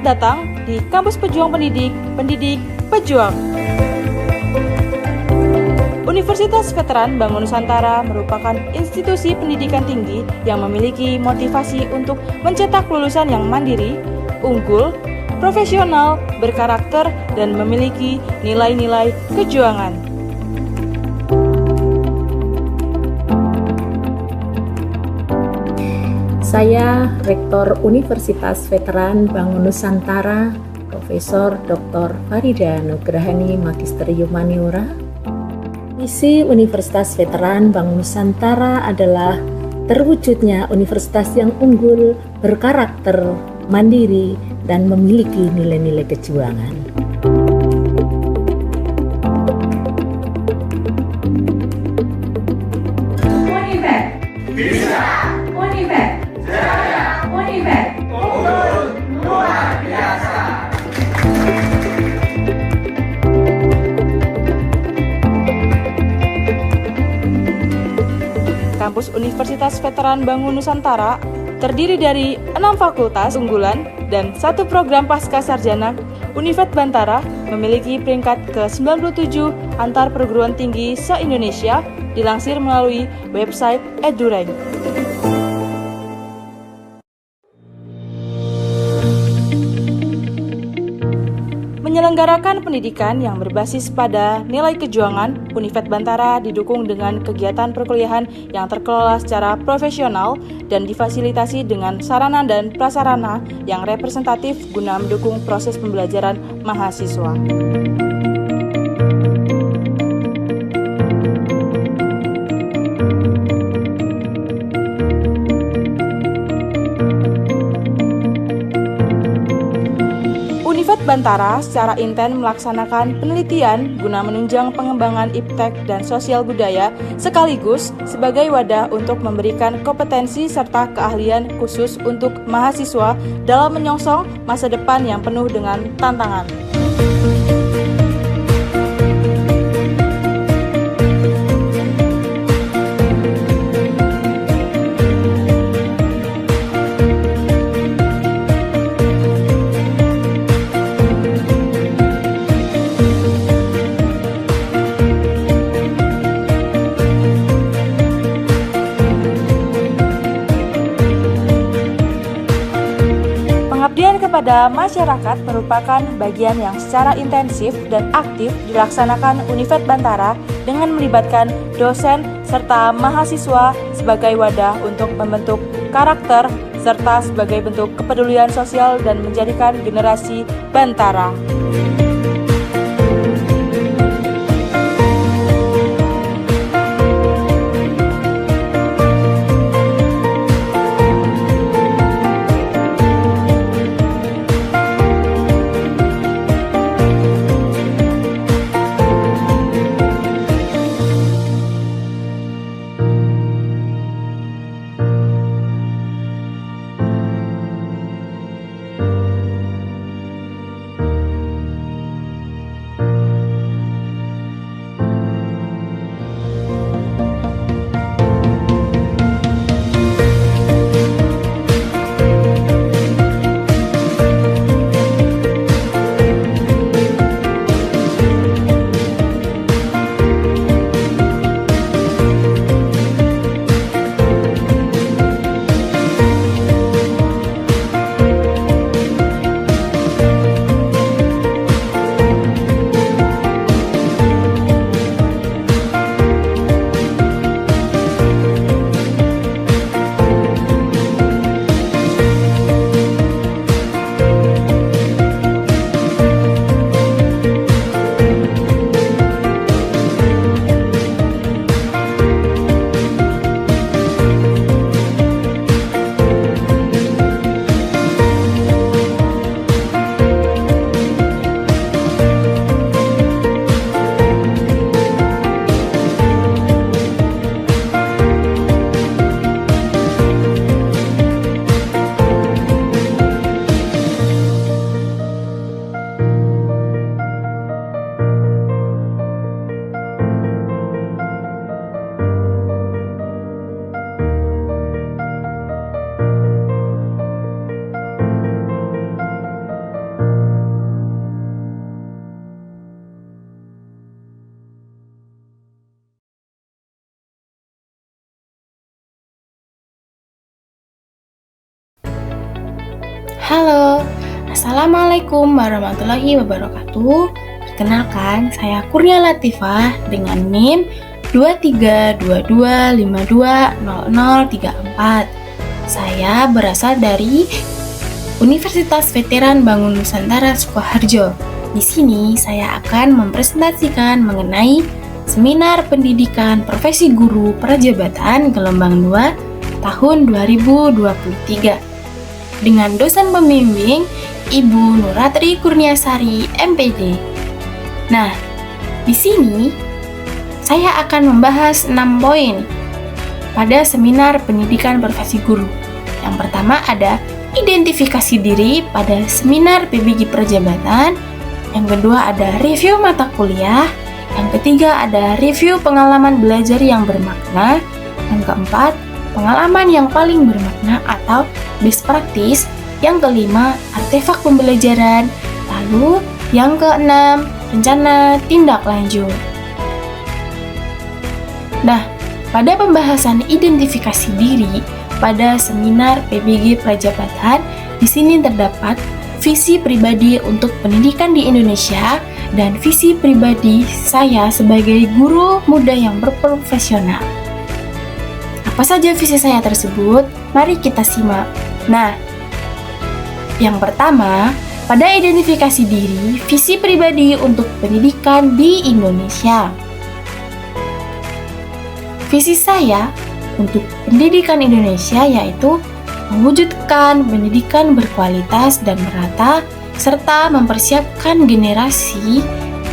Selamat datang di Kampus Pejuang Pendidik, Pendidik Pejuang. Universitas Veteran Bangun Nusantara merupakan institusi pendidikan tinggi yang memiliki motivasi untuk mencetak lulusan yang mandiri, unggul, profesional, berkarakter, dan memiliki nilai-nilai kejuangan. Saya Rektor Universitas Veteran Bangun Nusantara, Profesor Dr. Farida Nugrahani Magister Humaniora. Misi Universitas Veteran Bangun Nusantara adalah terwujudnya universitas yang unggul, berkarakter, mandiri, dan memiliki nilai-nilai kejuangan. Univet bisa, Univet jaya, Univet unggul luar biasa. Kampus Universitas Veteran Bangun Nusantara terdiri dari 6 fakultas unggulan dan 1 program pasca sarjana. Univet Bantara memiliki peringkat ke-97 antar perguruan tinggi se-Indonesia, dilansir melalui website EduRank. Menyelenggarakan pendidikan yang berbasis pada nilai kejuangan, Univet Bantara didukung dengan kegiatan perkuliahan yang terkelola secara profesional dan difasilitasi dengan sarana dan prasarana yang representatif guna mendukung proses pembelajaran mahasiswa. Univet Bantara secara intens melaksanakan penelitian guna menunjang pengembangan iptek dan sosial budaya sekaligus sebagai wadah untuk memberikan kompetensi serta keahlian khusus untuk mahasiswa dalam menyongsong masa depan yang penuh dengan tantangan. Pengabdian kepada masyarakat merupakan bagian yang secara intensif dan aktif dilaksanakan Univet Bantara dengan melibatkan dosen serta mahasiswa sebagai wadah untuk membentuk karakter serta sebagai bentuk kepedulian sosial dan menjadikan generasi Bantara. Halo, Assalamualaikum warahmatullahi wabarakatuh. Perkenalkan, saya Kurnia Latifah dengan NIM 2322520034. Saya berasal dari Universitas Veteran Bangun Nusantara Sukoharjo. Di sini saya akan mempresentasikan mengenai Seminar Pendidikan Profesi Guru Prajabatan Gelombang 2 tahun 2023. Dengan dosen pembimbing Ibu Nuratri Kurniasari, MPD. Nah, di sini saya akan membahas 6 poin pada seminar pendidikan profesi guru. Yang pertama ada identifikasi diri pada seminar PBG Prajabatan. Yang kedua ada review mata kuliah. Yang ketiga ada review pengalaman belajar yang bermakna. Yang keempat, pengalaman yang paling bermakna atau best practice. Yang kelima, artefak pembelajaran. Lalu, yang keenam, rencana tindak lanjut. Nah, pada pembahasan identifikasi diri pada seminar PBG Prajabatan, di sini terdapat visi pribadi untuk pendidikan di Indonesia dan visi pribadi saya sebagai guru muda yang berprofesional. Apa saja visi saya tersebut? Mari kita simak. Nah, yang pertama, pada identifikasi diri, visi pribadi untuk pendidikan di Indonesia. Visi saya untuk pendidikan Indonesia yaitu mewujudkan pendidikan berkualitas dan merata, serta mempersiapkan generasi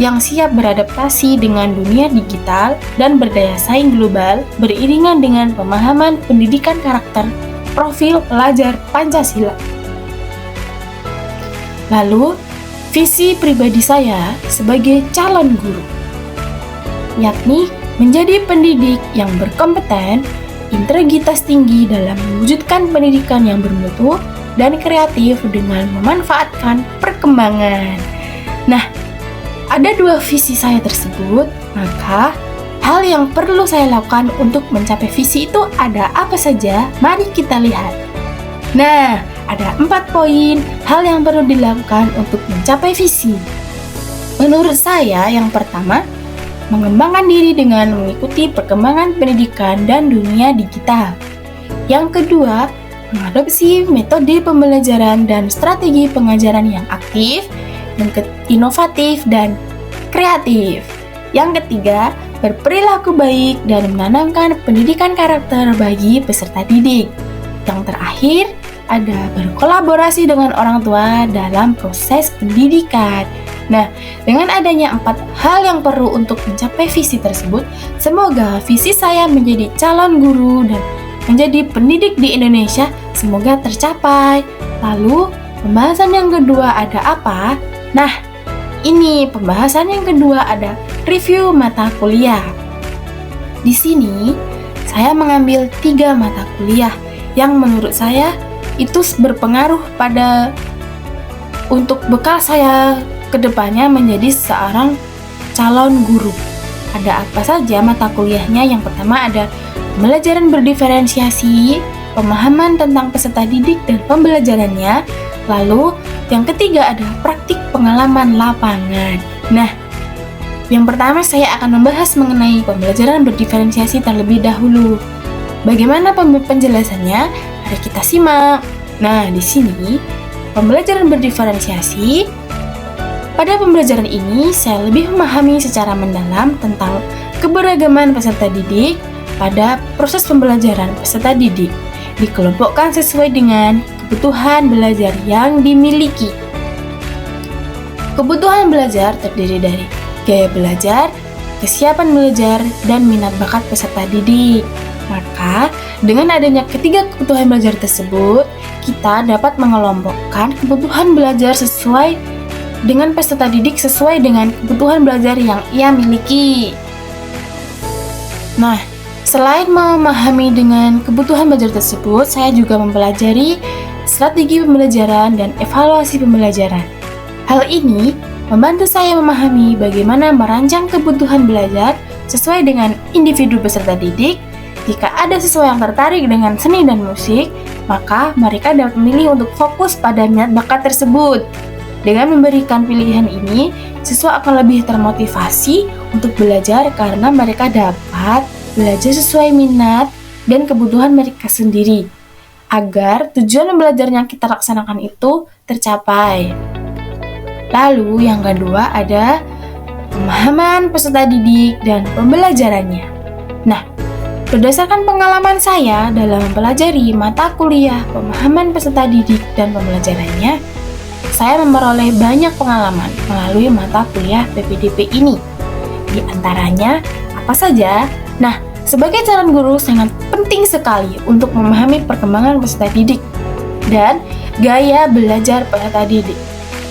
yang siap beradaptasi dengan dunia digital dan berdaya saing global beriringan dengan pemahaman pendidikan karakter profil pelajar Pancasila. Lalu, visi pribadi saya sebagai calon guru, yakni menjadi pendidik yang berkompeten, integritas tinggi dalam mewujudkan pendidikan yang bermutu dan kreatif dengan memanfaatkan perkembangan. Nah, ada 2 visi saya tersebut, maka hal yang perlu saya lakukan untuk mencapai visi itu ada apa saja? Mari kita lihat. Nah, ada 4 poin hal yang perlu dilakukan untuk mencapai visi. Menurut saya, yang pertama, mengembangkan diri dengan mengikuti perkembangan pendidikan dan dunia digital. Yang kedua, mengadopsi metode pembelajaran dan strategi pengajaran yang aktif, yang inovatif dan kreatif. Yang ketiga, berperilaku baik dan menanamkan pendidikan karakter bagi peserta didik. Yang terakhir, ada berkolaborasi dengan orang tua dalam proses pendidikan. Nah, dengan adanya 4 hal yang perlu untuk mencapai visi tersebut, semoga visi saya menjadi calon guru dan menjadi pendidik di Indonesia semoga tercapai. Lalu, pembahasan yang kedua ada apa? Nah, ini pembahasan yang kedua ada review mata kuliah. Di sini, saya mengambil 3 mata kuliah yang menurut saya itu berpengaruh pada untuk bekal saya kedepannya menjadi seorang calon guru. Ada apa saja mata kuliahnya? Yang pertama ada pembelajaran berdiferensiasi, pemahaman tentang peserta didik dan pembelajarannya. Lalu yang ketiga ada praktik pengalaman lapangan. Nah, yang pertama saya akan membahas mengenai pembelajaran berdiferensiasi terlebih dahulu. Bagaimana penjelasannya? Mari kita simak. Nah, di sini pembelajaran berdiferensiasi. Pada pembelajaran ini, saya lebih memahami secara mendalam tentang keberagaman peserta didik pada proses pembelajaran peserta didik. Dikelompokkan sesuai dengan kebutuhan belajar yang dimiliki. Kebutuhan belajar terdiri dari gaya belajar, kesiapan belajar, dan minat bakat peserta didik. Maka, dengan adanya ketiga kebutuhan belajar tersebut, kita dapat mengelompokkan kebutuhan belajar sesuai dengan peserta didik sesuai dengan kebutuhan belajar yang ia miliki. Nah, selain memahami dengan kebutuhan belajar tersebut, saya juga mempelajari strategi pembelajaran dan evaluasi pembelajaran. Hal ini membantu saya memahami bagaimana merancang kebutuhan belajar sesuai dengan individu peserta didik. Jika ada siswa yang tertarik dengan seni dan musik, maka mereka dapat memilih untuk fokus pada minat bakat tersebut. Dengan memberikan pilihan ini, siswa akan lebih termotivasi untuk belajar karena mereka dapat belajar sesuai minat dan kebutuhan mereka sendiri, agar tujuan belajar yang kita laksanakan itu tercapai. Lalu yang kedua ada pemahaman peserta didik dan pembelajarannya. Nah, berdasarkan pengalaman saya dalam mempelajari mata kuliah pemahaman peserta didik dan pembelajarannya, saya memperoleh banyak pengalaman melalui mata kuliah PPDP ini. Di antaranya, apa saja? Nah, sebagai calon guru sangat penting sekali untuk memahami perkembangan peserta didik dan gaya belajar peserta didik.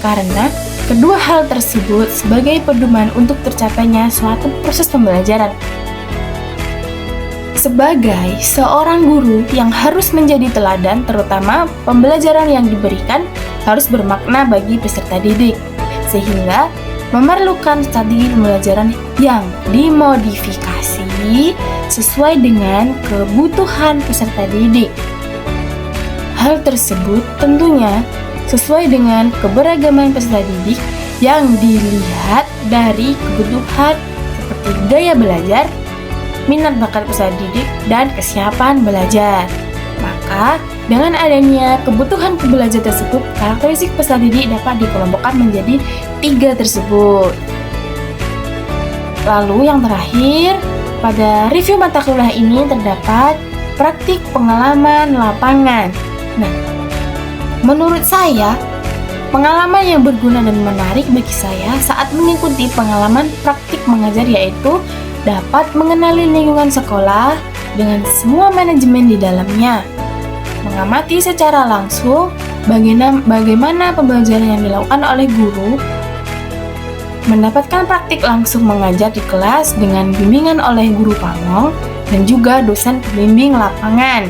Karena kedua hal tersebut sebagai pedoman untuk tercapainya suatu proses pembelajaran. Sebagai seorang guru yang harus menjadi teladan, terutama pembelajaran yang diberikan harus bermakna bagi peserta didik, sehingga memerlukan strategi pembelajaran yang dimodifikasi sesuai dengan kebutuhan peserta didik. Hal tersebut tentunya sesuai dengan keberagaman peserta didik yang dilihat dari kebutuhan seperti gaya belajar, minat bakat peserta didik, dan kesiapan belajar. Maka, dengan adanya kebutuhan belajar tersebut, karakteristik peserta didik dapat dikelompokkan menjadi 3 tersebut. Lalu yang terakhir, pada review mata kuliah ini terdapat praktik pengalaman lapangan. Nah, menurut saya, pengalaman yang berguna dan menarik bagi saya saat mengikuti pengalaman praktik mengajar yaitu dapat mengenali lingkungan sekolah dengan semua manajemen di dalamnya, mengamati secara langsung bagaimana pembelajaran yang dilakukan oleh guru, mendapatkan praktik langsung mengajar di kelas dengan bimbingan oleh guru pamong dan juga dosen pembimbing lapangan,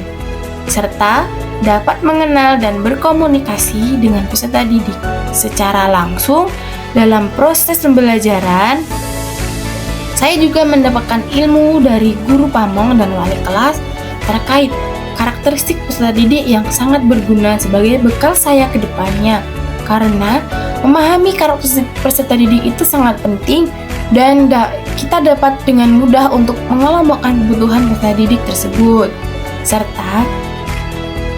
serta dapat mengenal dan berkomunikasi dengan peserta didik secara langsung dalam proses pembelajaran. Saya juga mendapatkan ilmu dari guru pamong dan wali kelas terkait karakteristik peserta didik yang sangat berguna sebagai bekal saya ke depannya. Karena memahami karakteristik peserta didik itu sangat penting dan kita dapat dengan mudah untuk mengelompokkan kebutuhan peserta didik tersebut. Serta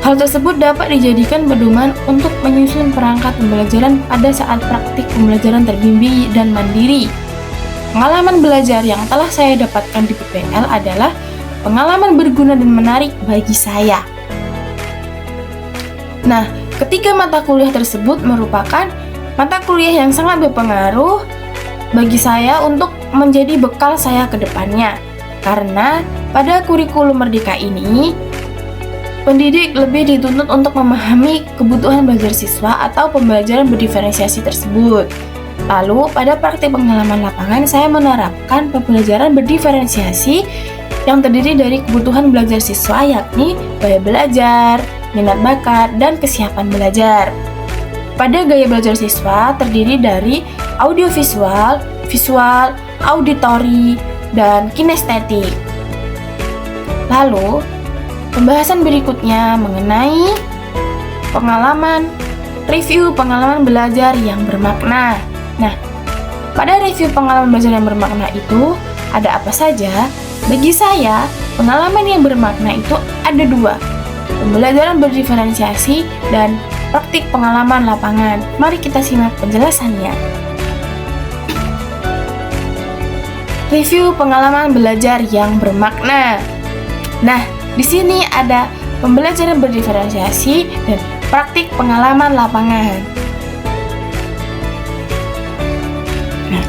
hal tersebut dapat dijadikan pedoman untuk menyusun perangkat pembelajaran pada saat praktik pembelajaran terbimbing dan mandiri. Pengalaman belajar yang telah saya dapatkan di PPL adalah pengalaman berguna dan menarik bagi saya. Nah, ketiga mata kuliah tersebut merupakan mata kuliah yang sangat berpengaruh bagi saya untuk menjadi bekal saya ke depannya. Karena pada kurikulum Merdeka ini, pendidik lebih dituntut untuk memahami kebutuhan belajar siswa atau pembelajaran berdiferensiasi tersebut. Lalu, pada praktik pengalaman lapangan, saya menerapkan pembelajaran berdiferensiasi yang terdiri dari kebutuhan belajar siswa, yakni gaya belajar, minat bakat, dan kesiapan belajar. Pada gaya belajar siswa terdiri dari audiovisual, visual, auditori, dan kinestetik. Lalu, pembahasan berikutnya mengenai review pengalaman belajar yang bermakna. Nah, pada review pengalaman belajar yang bermakna itu ada apa saja? Bagi saya, pengalaman yang bermakna itu ada 2, pembelajaran berdiferensiasi dan praktik pengalaman lapangan. Mari kita simak penjelasannya. Review pengalaman belajar yang bermakna. Nah, di sini ada pembelajaran berdiferensiasi dan praktik pengalaman lapangan. Nah,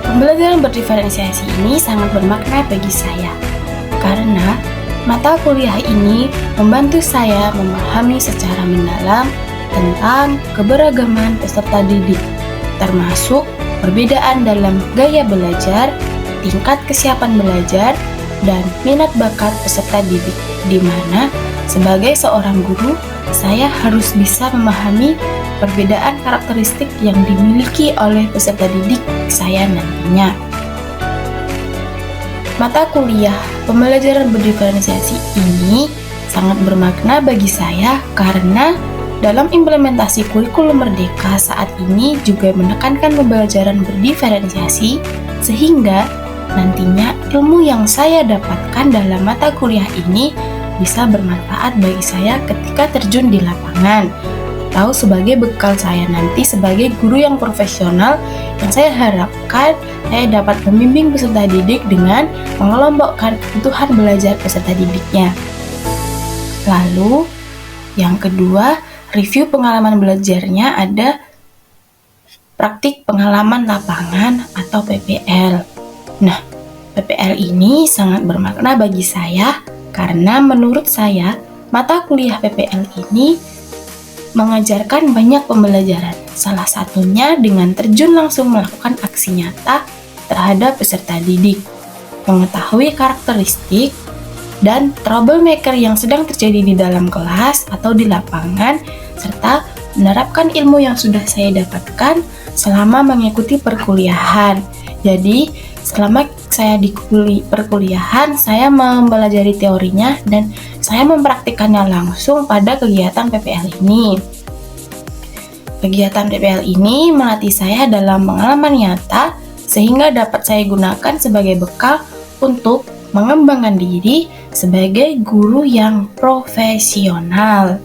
pembelajaran berdiferensiasi ini sangat bermakna bagi saya karena mata kuliah ini membantu saya memahami secara mendalam tentang keberagaman peserta didik, termasuk perbedaan dalam gaya belajar, tingkat kesiapan belajar, dan minat bakat peserta didik, di mana sebagai seorang guru, saya harus bisa memahami perbedaan karakteristik yang dimiliki oleh peserta didik saya nantinya. Mata kuliah Pembelajaran berdiferensiasi ini sangat bermakna bagi saya karena dalam implementasi kurikulum Merdeka saat ini juga menekankan pembelajaran berdiferensiasi sehingga nantinya ilmu yang saya dapatkan dalam mata kuliah ini bisa bermanfaat bagi saya ketika terjun di lapangan atau sebagai bekal saya nanti sebagai guru yang profesional yang saya harapkan saya dapat membimbing peserta didik dengan mengelompokkan kebutuhan belajar peserta didiknya. Lalu yang kedua, review pengalaman belajarnya ada praktik pengalaman lapangan atau PPL. Nah, PPL ini sangat bermakna bagi saya karena menurut saya mata kuliah PPL ini mengajarkan banyak pembelajaran. Salah satunya dengan terjun langsung melakukan aksi nyata terhadap peserta didik, mengetahui karakteristik dan troublemaker yang sedang terjadi di dalam kelas atau di lapangan, serta menerapkan ilmu yang sudah saya dapatkan selama mengikuti perkuliahan. Jadi, selama saya di perkuliahan, saya mempelajari teorinya dan saya mempraktikkannya langsung pada kegiatan PPL ini. Kegiatan PPL ini melatih saya dalam pengalaman nyata sehingga dapat saya gunakan sebagai bekal untuk mengembangkan diri sebagai guru yang profesional.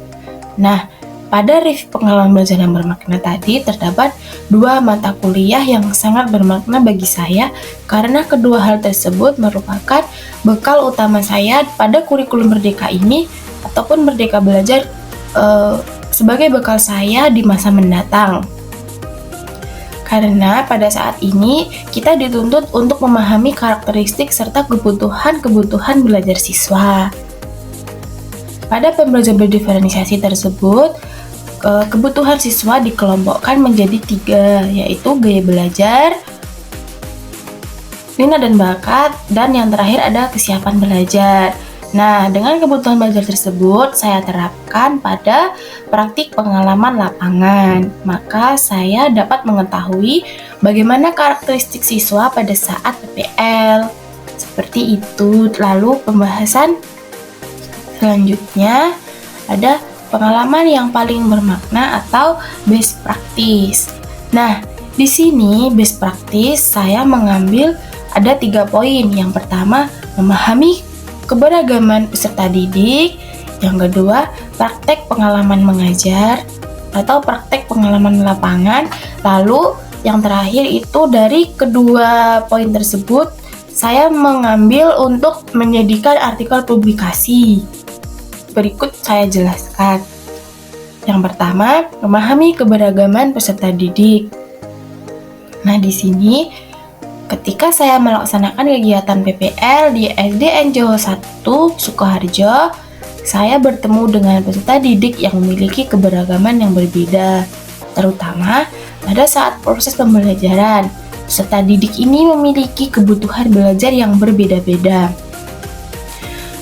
Nah, pada review pengalaman belajar yang bermakna tadi terdapat 2 mata kuliah yang sangat bermakna bagi saya karena kedua hal tersebut merupakan bekal utama saya pada kurikulum Merdeka ini ataupun Merdeka Belajar sebagai bekal saya di masa mendatang. Karena pada saat ini kita dituntut untuk memahami karakteristik serta kebutuhan belajar siswa. Pada pembelajaran berdiferensiasi tersebut, kebutuhan siswa dikelompokkan menjadi 3, yaitu gaya belajar, minat dan bakat, dan yang terakhir ada kesiapan belajar. Nah, dengan kebutuhan belajar tersebut, saya terapkan pada praktik pengalaman lapangan. Maka saya dapat mengetahui bagaimana karakteristik siswa pada saat PPL. Seperti itu. Lalu pembahasan selanjutnya ada pengalaman yang paling bermakna atau best practice. Nah, di sini best practice saya mengambil ada 3 poin. Yang pertama, memahami keberagaman peserta didik. Yang kedua, praktek pengalaman mengajar atau praktek pengalaman lapangan. Lalu yang terakhir itu dari kedua poin tersebut saya mengambil untuk menjadikan artikel publikasi. Berikut saya jelaskan. Yang pertama, memahami keberagaman peserta didik. Nah, di sini ketika saya melaksanakan kegiatan PPL di SDN Johor 1 Sukoharjo, saya bertemu dengan peserta didik yang memiliki keberagaman yang berbeda, terutama pada saat proses pembelajaran. Peserta didik ini memiliki kebutuhan belajar yang berbeda-beda.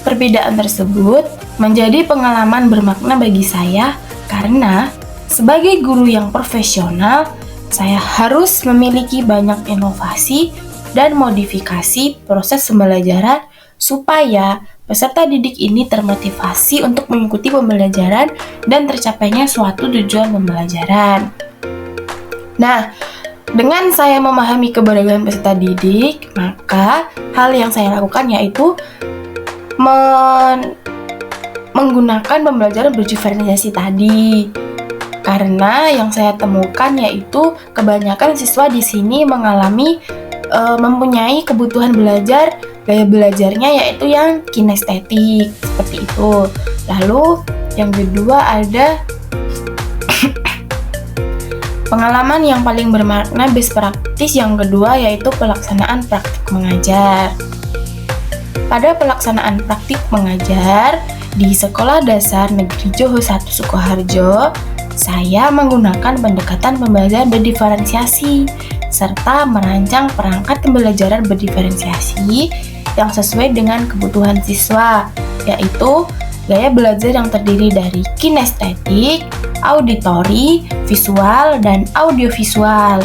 Perbedaan tersebut menjadi pengalaman bermakna bagi saya karena sebagai guru yang profesional, saya harus memiliki banyak inovasi dan modifikasi proses pembelajaran supaya peserta didik ini termotivasi untuk mengikuti pembelajaran dan tercapainya suatu tujuan pembelajaran. Nah, dengan saya memahami keberagaman peserta didik, maka hal yang saya lakukan yaitu menggunakan pembelajaran berdiferensiasi tadi. Karena yang saya temukan yaitu kebanyakan siswa di sini mengalami mempunyai kebutuhan belajar, gaya belajarnya yaitu yang kinestetik seperti itu. Lalu yang kedua ada pengalaman yang paling bermakna best practice yang kedua yaitu pelaksanaan praktik mengajar. Pada pelaksanaan praktik mengajar di Sekolah Dasar Negeri Johor 1 Sukoharjo, saya menggunakan pendekatan pembelajaran berdiferensiasi serta merancang perangkat pembelajaran berdiferensiasi yang sesuai dengan kebutuhan siswa, yaitu gaya belajar yang terdiri dari kinestetik, auditori, visual, dan audiovisual.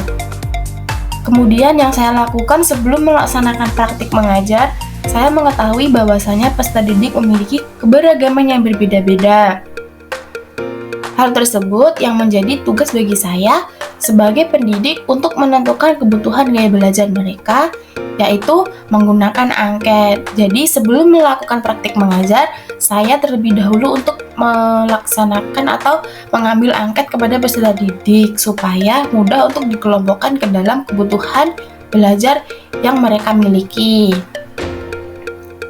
Kemudian yang saya lakukan sebelum melaksanakan praktik mengajar, saya mengetahui bahwasanya peserta didik memiliki keberagaman yang berbeda-beda. Hal tersebut yang menjadi tugas bagi saya sebagai pendidik untuk menentukan kebutuhan gaya belajar mereka, yaitu menggunakan angket. Jadi sebelum melakukan praktik mengajar, saya terlebih dahulu untuk melaksanakan atau mengambil angket kepada peserta didik supaya mudah untuk dikelompokkan ke dalam kebutuhan belajar yang mereka miliki.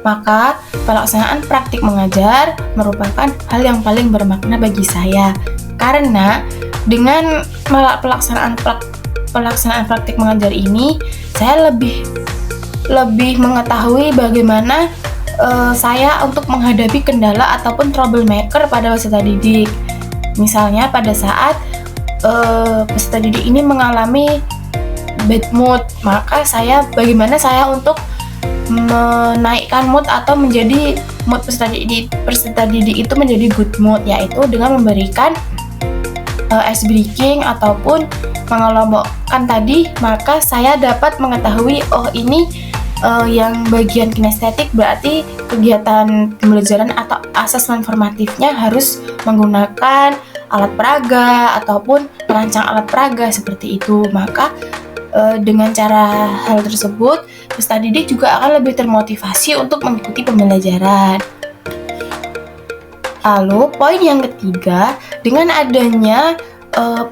Maka, pelaksanaan praktik mengajar merupakan hal yang paling bermakna bagi saya. Karena dengan pelaksanaan praktik mengajar ini, saya lebih mengetahui bagaimana saya untuk menghadapi kendala ataupun troublemaker pada peserta didik. Misalnya pada saat peserta didik ini mengalami bad mood, maka bagaimana saya untuk menaikkan mood atau menjadi mood peserta didik itu menjadi good mood, yaitu dengan memberikan ice breaking ataupun mengelompokkan tadi. Maka saya dapat mengetahui ini yang bagian kinestetik, berarti kegiatan pembelajaran atau asesmen formatifnya harus menggunakan alat peraga ataupun merancang alat peraga seperti itu. Maka dengan cara hal tersebut, peserta didik juga akan lebih termotivasi untuk mengikuti pembelajaran. Lalu, poin yang ketiga, dengan adanya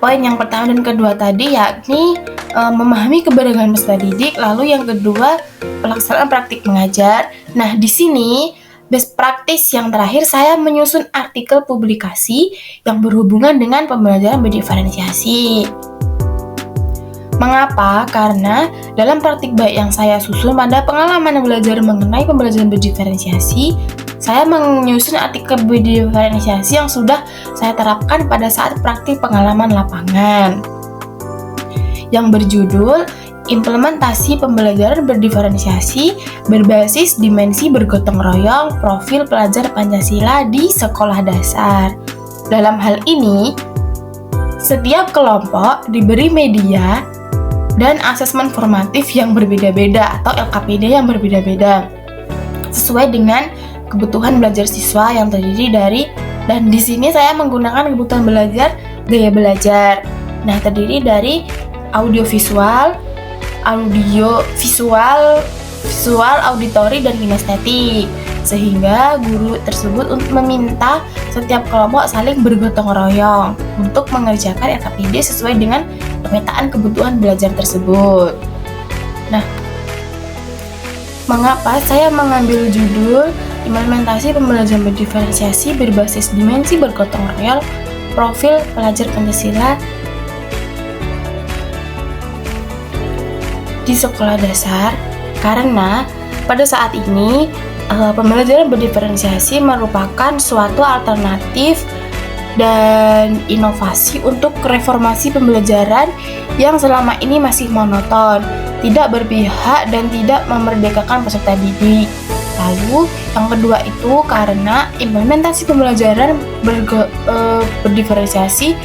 poin yang pertama dan kedua tadi, yakni memahami keberagaman peserta didik, lalu yang kedua, pelaksanaan praktik mengajar. Nah, di sini best practice yang terakhir, saya menyusun artikel publikasi yang berhubungan dengan pembelajaran berdiferensiasi. Mengapa? Karena dalam praktik baik yang saya susun pada pengalaman belajar mengenai pembelajaran berdiferensiasi, saya menyusun artikel berdiferensiasi yang sudah saya terapkan pada saat praktik pengalaman lapangan, yang berjudul Implementasi Pembelajaran Berdiferensiasi berbasis dimensi bergotong royong profil pelajar Pancasila di sekolah dasar. Dalam hal ini, setiap kelompok diberi media dan asesmen formatif yang berbeda-beda atau LKPD yang berbeda-beda sesuai dengan kebutuhan belajar siswa yang terdiri dari, dan di sini saya menggunakan kebutuhan belajar gaya belajar. Nah, terdiri dari audiovisual, visual, auditori, dan kinestetik. Sehingga guru tersebut untuk meminta setiap kelompok saling bergotong royong untuk mengerjakan LKPD sesuai dengan pemetaan kebutuhan belajar tersebut. Nah, mengapa saya mengambil judul Implementasi Pembelajaran Berdiferensiasi berbasis dimensi bergotong royong profil pelajar Pancasila di sekolah dasar? Karena pada saat ini pembelajaran berdiferensiasi merupakan suatu alternatif dan inovasi untuk reformasi pembelajaran yang selama ini masih monoton, tidak berpihak, dan tidak memerdekakan peserta didik. Lalu yang kedua itu karena implementasi pembelajaran berdiferensiasi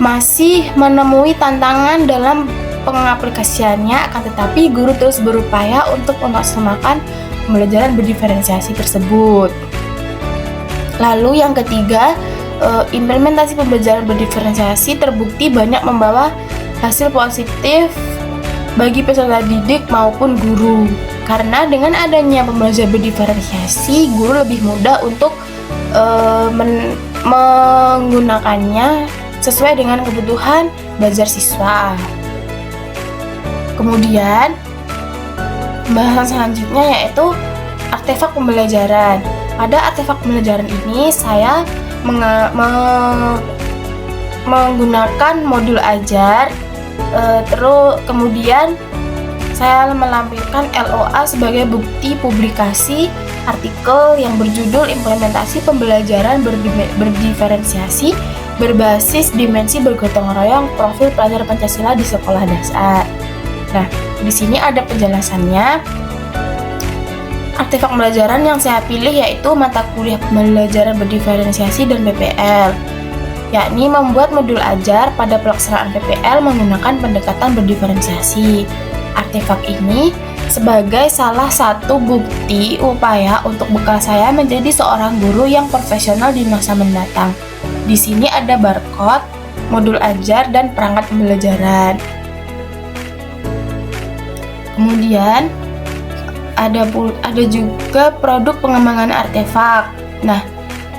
masih menemui tantangan dalam pengaplikasiannya, akan tetapi guru terus berupaya untuk memaksimalkan pembelajaran berdiferensiasi tersebut. Lalu yang ketiga, implementasi pembelajaran berdiferensiasi terbukti banyak membawa hasil positif bagi peserta didik maupun guru. Karena dengan adanya pembelajaran berdiferensiasi, guru lebih mudah untuk menggunakannya sesuai dengan kebutuhan belajar siswa. Kemudian, pembahasan selanjutnya yaitu artefak pembelajaran. Pada artefak pembelajaran ini, saya menggunakan modul ajar, terus kemudian saya melampirkan LOA sebagai bukti publikasi artikel yang berjudul Implementasi Pembelajaran Berdiferensiasi berbasis dimensi bergotong royong profil pelajar Pancasila di sekolah dasar. Nah, di sini ada penjelasannya. Artefak pembelajaran yang saya pilih yaitu mata kuliah pembelajaran berdiferensiasi dan PPL, yakni membuat modul ajar pada pelaksanaan PPL menggunakan pendekatan berdiferensiasi. Artefak ini sebagai salah satu bukti upaya untuk bekal saya menjadi seorang guru yang profesional di masa mendatang. Di sini ada barcode, modul ajar, dan perangkat pembelajaran. Kemudian ada juga produk pengembangan artefak. Nah,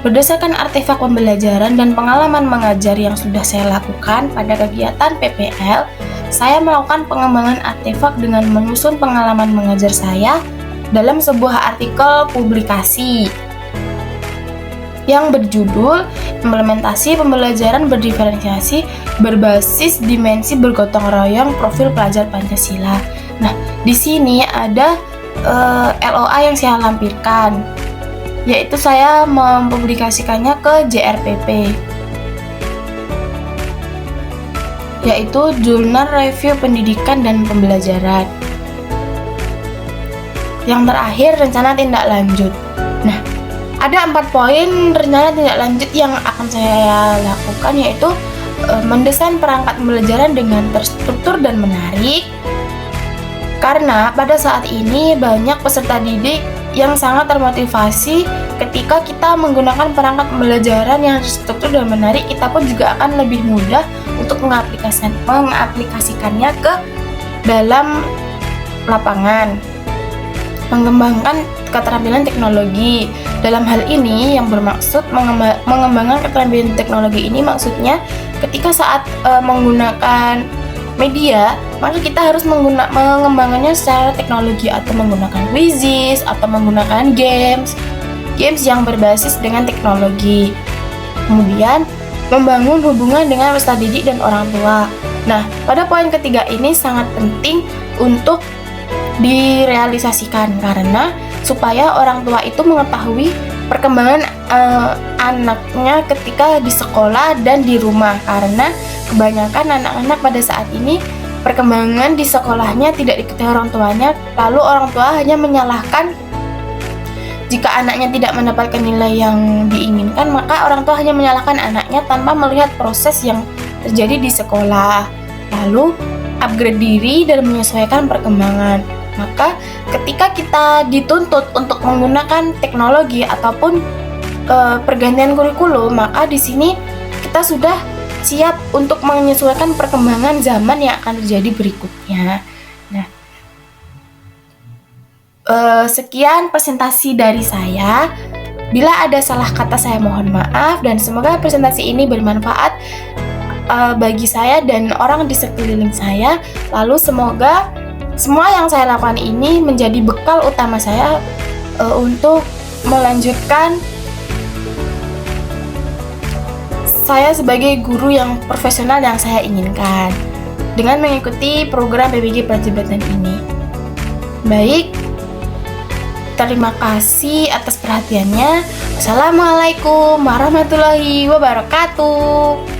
berdasarkan artefak pembelajaran dan pengalaman mengajar yang sudah saya lakukan pada kegiatan PPL, saya melakukan pengembangan artefak dengan menyusun pengalaman mengajar saya dalam sebuah artikel publikasi yang berjudul Implementasi Pembelajaran Berdiferensiasi Berbasis Dimensi Bergotong Royong Profil Pelajar Pancasila. Nah, di sini ada LOA yang saya lampirkan, yaitu saya mempublikasikannya ke JRPP, yaitu Jurnal Review Pendidikan dan Pembelajaran. Yang terakhir, rencana tindak lanjut. Nah, ada 4 poin rencana tindak lanjut yang akan saya lakukan, yaitu mendesain perangkat pembelajaran dengan terstruktur dan menarik, karena pada saat ini banyak peserta didik yang sangat termotivasi. Ketika kita menggunakan perangkat pembelajaran yang terstruktur dan menarik, kita pun juga akan lebih mudah untuk mengaplikasikannya ke dalam lapangan. Mengembangkan keterampilan teknologi. Dalam hal ini yang bermaksud mengembangkan keterampilan teknologi ini maksudnya ketika saat menggunakan media, maka kita harus mengembangkannya secara teknologi, atau menggunakan quizzes, atau menggunakan games yang berbasis dengan teknologi. Kemudian membangun hubungan dengan peserta didik dan orang tua. Nah, pada poin ketiga ini sangat penting untuk direalisasikan, karena supaya orang tua itu mengetahui perkembangan anaknya ketika di sekolah dan di rumah, karena kebanyakan anak-anak pada saat ini perkembangan di sekolahnya tidak diketahui orang tuanya, lalu orang tua hanya menyalahkan jika anaknya tidak mendapatkan nilai yang diinginkan, maka orang tua hanya menyalahkan anaknya tanpa melihat proses yang terjadi di sekolah, lalu upgrade diri dan menyesuaikan perkembangan. Maka ketika kita dituntut untuk menggunakan teknologi ataupun pergantian kurikulum, maka di sini kita sudah siap untuk menyesuaikan perkembangan zaman yang akan terjadi berikutnya. Nah, sekian presentasi dari saya. Bila ada salah kata saya mohon maaf, dan semoga presentasi ini bermanfaat bagi saya dan orang di sekeliling saya. Lalu semoga semua yang saya lakukan ini menjadi bekal utama saya untuk melanjutkan saya sebagai guru yang profesional yang saya inginkan dengan mengikuti program PPG Prajabatan ini. Baik, terima kasih atas perhatiannya. Wassalamualaikum warahmatullahi wabarakatuh.